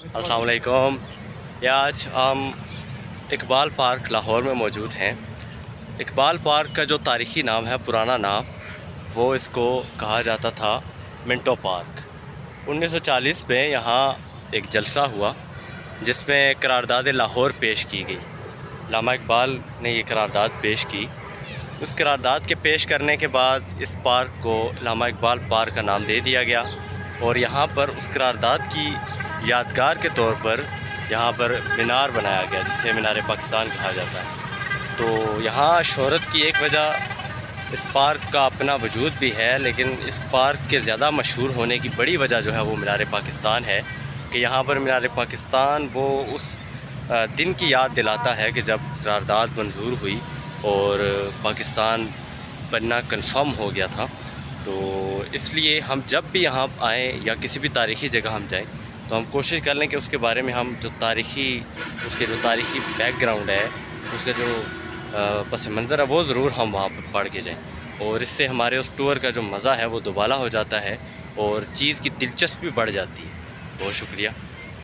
अस्सलाम वालेकुम। ये आज हम इकबाल पार्क लाहौर में मौजूद हैं। इकबाल पार्क का जो तारीख़ी नाम है, पुराना नाम, वो इसको कहा जाता था मिंटो पार्क। 1940 में यहाँ एक जलसा हुआ जिसमें करारदाद लाहौर पेश की गई। अल्लामा इकबाल ने ये करारदाद पेश की। उस करारदाद के पेश करने के बाद इस पार्क को अल्लामा इकबाल पार्क का नाम दे दिया गया और यहाँ पर उस करारदाद की यादगार के तौर पर यहाँ पर मीनार बनाया गया जिसे मीनार पाकिस्तान कहा जाता है। तो यहाँ शोहरत की एक वजह इस पार्क का अपना वजूद भी है, लेकिन इस पार्क के ज़्यादा मशहूर होने की बड़ी वजह जो है वो मीनार पाकिस्तान है कि यहाँ पर मीनार पाकिस्तान वो उस दिन की याद दिलाता है कि जब करारदाद मंजूर हुई और पाकिस्तान बनना कन्फर्म हो गया था। तो इसलिए हम जब भी यहाँ आएँ या किसी भी तारीख़ी जगह हम जाएँ तो हम कोशिश कर लें कि उसके बारे में हम उसके जो तारीख़ी बैकग्राउंड है, उसका जो पस मंज़र है, वो ज़रूर हम वहाँ पर पढ़ के जाएँ। और इससे हमारे उस टूर का जो मज़ा है वो दोबारा हो जाता है और चीज़ की दिलचस्पी बढ़ जाती है। बहुत शुक्रिया।